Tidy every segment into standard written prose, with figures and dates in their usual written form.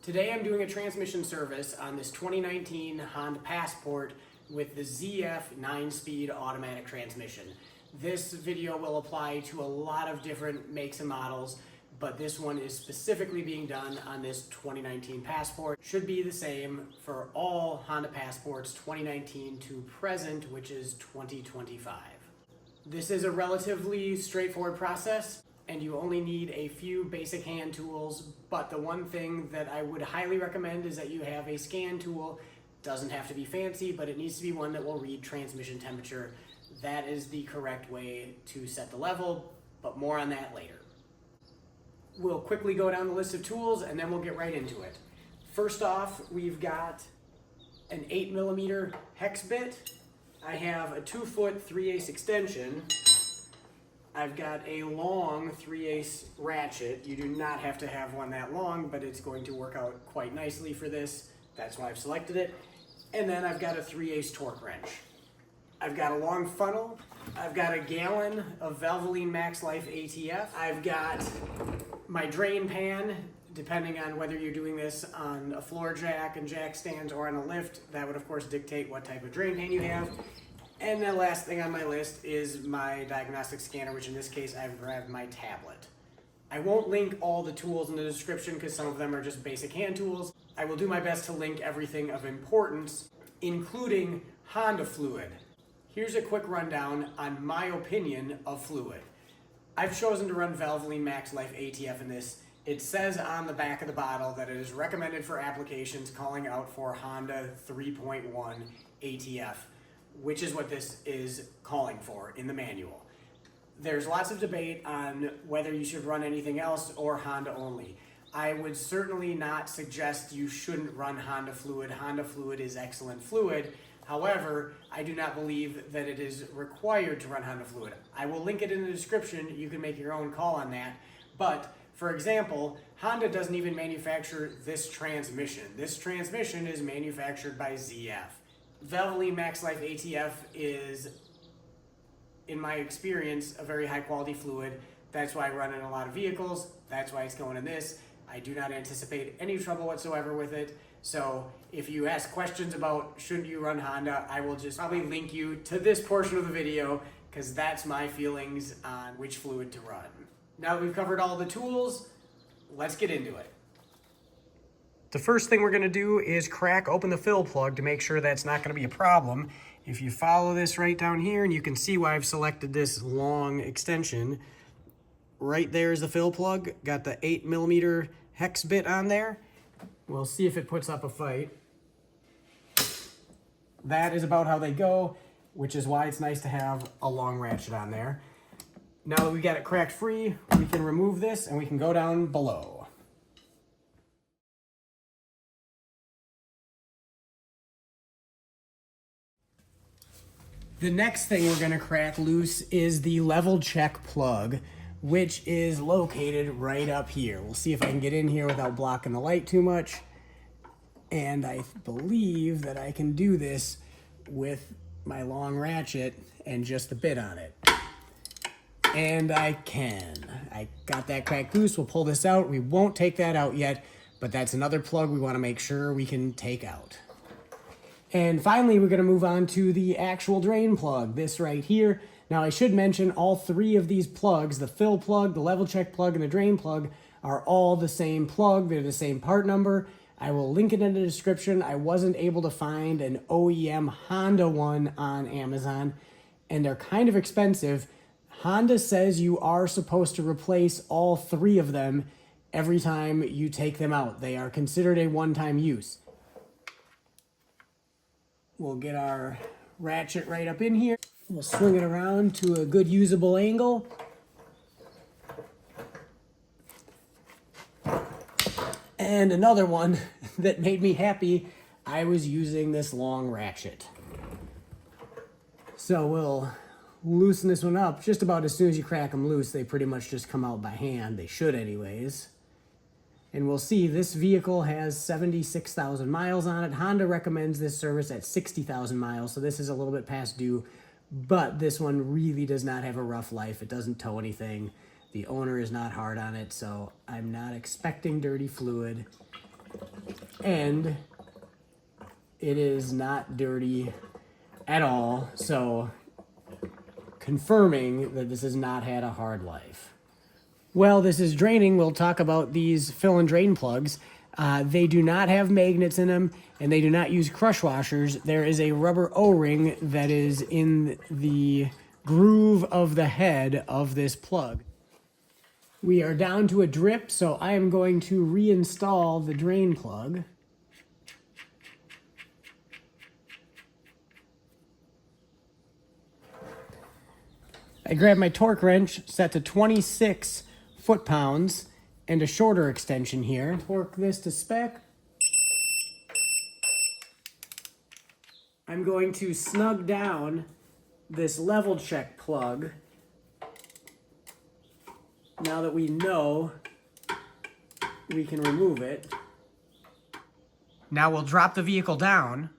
Today I'm doing a transmission service on this 2019 Honda Passport with the ZF 9-speed automatic transmission. This video will apply to a lot of different makes and models, but this one is specifically being done on this 2019 Passport. Should be the same for all Honda Passports 2019 to present, which is 2025. This is a relatively straightforward process, and you only need a few basic hand tools, but the one thing that I would highly recommend is that you have a scan tool. Doesn't have to be fancy, but it needs to be one that will read transmission temperature. That is the correct way to set the level, but more on that later. We'll quickly go down the list of tools and then we'll get right into it. First off, we've got an 8mm hex bit. I have a 2-foot 3/8 extension. I've got a long 3/8 ratchet. You do not have to have one that long, but it's going to work out quite nicely for this. That's why I've selected it. And then I've got a 3/8 torque wrench. I've got a long funnel. I've got a gallon of Valvoline Max Life ATF. I've got my drain pan, depending on whether you're doing this on a floor jack and jack stands or on a lift. That would of course dictate what type of drain pan you have. And the last thing on my list is my diagnostic scanner, which in this case I've grabbed my tablet. I won't link all the tools in the description because some of them are just basic hand tools. I will do my best to link everything of importance, including Honda fluid. Here's a quick rundown on my opinion of fluid. I've chosen to run Valvoline Max Life ATF in this. It says on the back of the bottle that it is recommended for applications calling out for Honda 3.1 ATF, which is what this is calling for in the manual. There's lots of debate on whether you should run anything else or Honda only. I would certainly not suggest you shouldn't run Honda fluid. Honda fluid is excellent fluid. However, I do not believe that it is required to run Honda fluid. I will link it in the description. You can make your own call on that. But for example, Honda doesn't even manufacture this transmission. This transmission is manufactured by ZF. Valvoline Max Life ATF is, in my experience, a very high quality fluid. That's why I run in a lot of vehicles. That's why it's going in this. I do not anticipate any trouble whatsoever with it. So if you ask questions about shouldn't you run Honda, I will just probably link you to this portion of the video because that's my feelings on which fluid to run. Now that we've covered all the tools, let's get into it. The first thing we're going to do is crack open the fill plug to make sure that's not going to be a problem. If you follow this right down here, and you can see why I've selected this long extension, right there is the fill plug. Got the 8mm hex bit on there. We'll see if it puts up a fight. That is about how they go, which is why it's nice to have a long ratchet on there. Now that we got it cracked free, we can remove this and we can go down below. The next thing we're going to crack loose is the level check plug, which is located right up here. We'll see if I can get in here without blocking the light too much. And I believe that I can do this with my long ratchet and just the bit on it. And I can. I got that cracked loose. We'll pull this out. We won't take that out yet, but that's another plug we want to make sure we can take out. And finally, we're going to move on to the actual drain plug, this right here. Now, I should mention all three of these plugs, the fill plug, the level check plug, and the drain plug, are all the same plug. They're the same part number. I will link it in the description. I wasn't able to find an OEM Honda one on Amazon, and they're kind of expensive. Honda says you are supposed to replace all three of them every time you take them out. They are considered a one-time use. We'll get our ratchet right up in here. We'll swing it around to a good usable angle. And another one that made me happy, I was using this long ratchet. So we'll loosen this one up. Just about as soon as you crack them loose, they pretty much just come out by hand. They should anyways. And we'll see this vehicle has 76,000 miles on it. Honda recommends this service at 60,000 miles, so this is a little bit past due. But this one really does not have a rough life. It doesn't tow anything. The owner is not hard on it, so I'm not expecting dirty fluid. and it is not dirty at all, so confirming that this has not had a hard life. Well, this is draining. We'll talk about these fill and drain plugs. They do not have magnets in them, and they do not use crush washers. There is a rubber O-ring that is in the groove of the head of this plug. We are down to a drip, so I am going to reinstall the drain plug. I grabbed my torque wrench set to 26 foot-pounds and a shorter extension here. Torque this to spec. I'm going to snug down this level check plug now that we know we can remove it. Now we'll drop the vehicle down.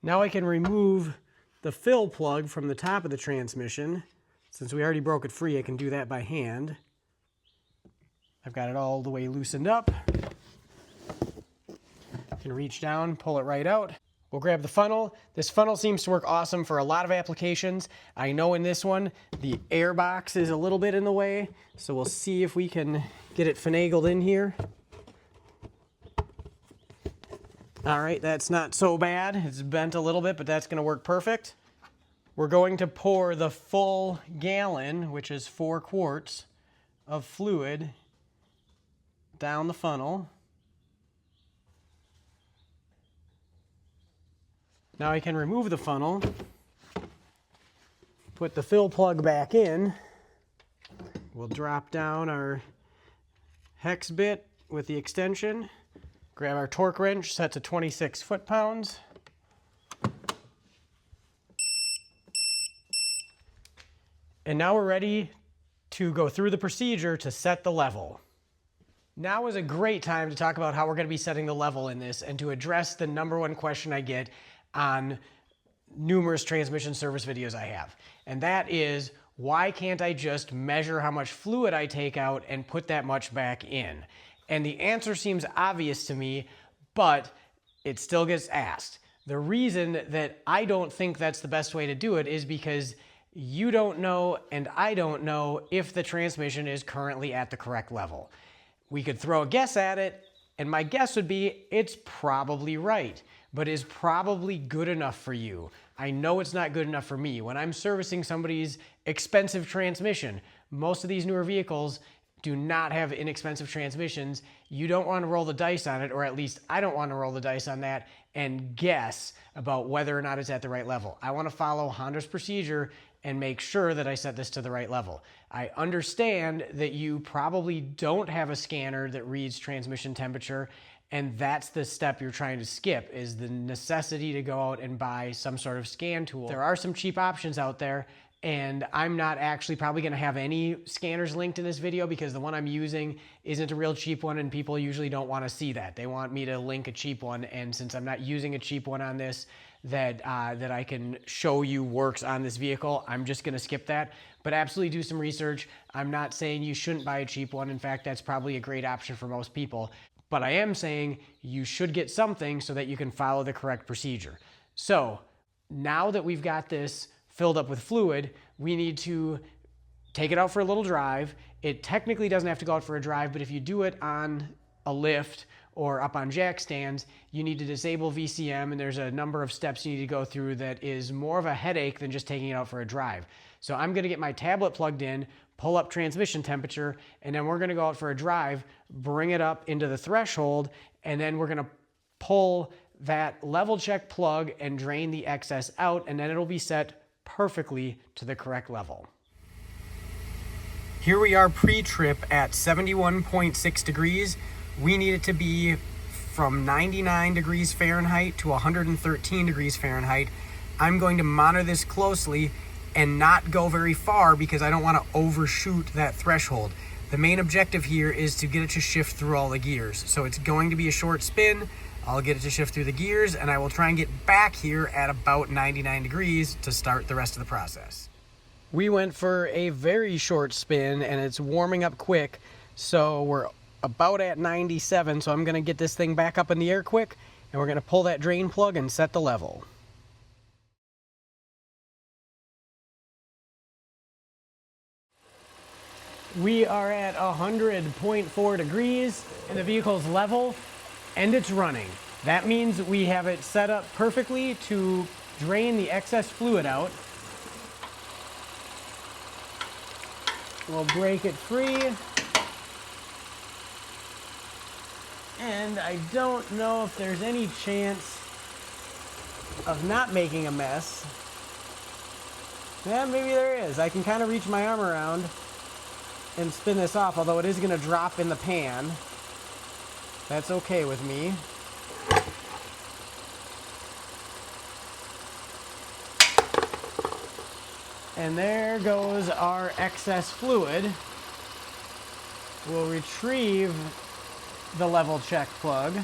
Now I can remove the fill plug from the top of the transmission. Since we already broke it free, I can do that by hand. I've got it all the way loosened up. I can reach down, pull it right out. We'll grab the funnel. This funnel seems to work awesome for a lot of applications. I know in this one, the air box is a little bit in the way, so we'll see if we can get it finagled in here. All right, that's not so bad. It's bent a little bit, but that's gonna work perfect. We're going to pour the full gallon, which is 4 quarts of fluid, down the funnel. Now I can remove the funnel, put the fill plug back in. We'll drop down our hex bit with the extension, grab our torque wrench set to 26 foot-pounds. And now we're ready to go through the procedure to set the level. Now is a great time to talk about how we're going to be setting the level in this and to address the #1 question I get on numerous transmission service videos I have. And that is, why can't I just measure how much fluid I take out and put that much back in? And the answer seems obvious to me, but it still gets asked. The reason that I don't think that's the best way to do it is because you don't know and I don't know if the transmission is currently at the correct level. We could throw a guess at it, and my guess would be it's probably right, but is probably good enough for you. I know it's not good enough for me. When I'm servicing somebody's expensive transmission, most of these newer vehicles do not have inexpensive transmissions. You don't want to roll the dice on it, or at least I don't want to roll the dice on that and guess about whether or not it's at the right level. I want to follow Honda's procedure and make sure that I set this to the right level. I understand that you probably don't have a scanner that reads transmission temperature, and that's the step you're trying to skip, is the necessity to go out and buy some sort of scan tool. There are some cheap options out there, and I'm not actually probably gonna have any scanners linked in this video because the one I'm using isn't a real cheap one, and people usually don't wanna see that. They want me to link a cheap one, and since I'm not using a cheap one on this that I can show you works on this vehicle, I'm just gonna skip that. But absolutely do some research. I'm not saying you shouldn't buy a cheap one. In fact, that's probably a great option for most people. But I am saying you should get something so that you can follow the correct procedure. So now that we've got this filled up with fluid, we need to take it out for a little drive. It technically doesn't have to go out for a drive, but if you do it on a lift or up on jack stands, you need to disable VCM, and there's a number of steps you need to go through that is more of a headache than just taking it out for a drive. So I'm gonna get my tablet plugged in, pull up transmission temperature, and then we're gonna go out for a drive, bring it up into the threshold, and then we're gonna pull that level check plug and drain the excess out, and then it'll be set perfectly to the correct level. Here we are pre-trip at 71.6 degrees. We need it to be from 99 degrees Fahrenheit to 113 degrees Fahrenheit. I'm going to monitor this closely and not go very far because I don't want to overshoot that threshold. The main objective here is to get it to shift through all the gears. So it's going to be a short spin. I'll get it to shift through the gears, and I will try and get back here at about 99 degrees to start the rest of the process. We went for a very short spin, and it's warming up quick, so we're about at 97, so I'm going to get this thing back up in the air quick, and we're going to pull that drain plug and set the level. We are at 100.4 degrees, and the vehicle's level, and it's running. That means we have it set up perfectly to drain the excess fluid out. We'll break it free. And I don't know if there's any chance of not making a mess. Yeah, maybe there is. I can kind of reach my arm around and spin this off, although it is going to drop in the pan. That's okay with me. And there goes our excess fluid. We'll retrieve the level check plug.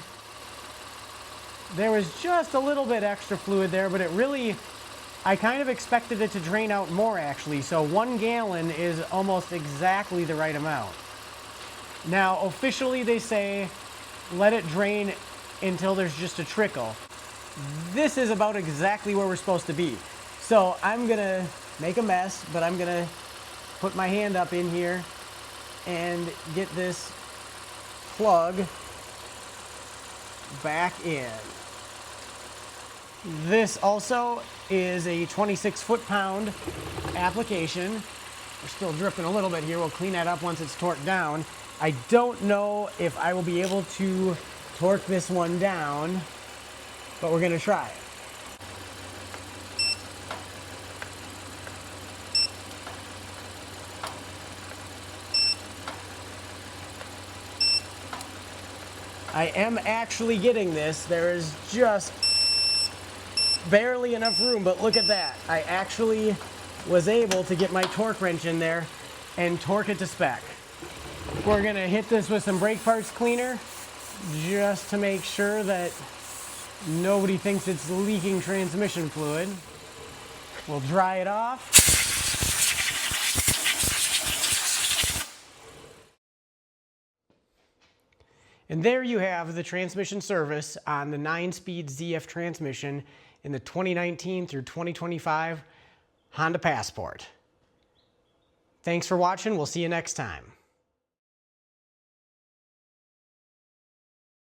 There was just a little bit extra fluid there, but it really, I kind of expected it to drain out more actually, so 1 gallon is almost exactly the right amount. Now, officially they say let it drain until there's just a trickle. This is about exactly where we're supposed to be. So I'm gonna make a mess, but I'm gonna put my hand up in here and get this plug back in. This also is a 26 foot-pound application. We're still dripping a little bit here. We'll clean that up once it's torqued down. I don't know if I will be able to torque this one down, but we're gonna try it. I am actually getting this. There is just barely enough room, but look at that. I actually was able to get my torque wrench in there and torque it to spec. We're gonna hit this with some brake parts cleaner just to make sure that nobody thinks it's leaking transmission fluid. We'll dry it off. And there you have the transmission service on the 9-speed ZF transmission in the 2019 through 2025 Honda Passport. Thanks for watching. We'll see you next time.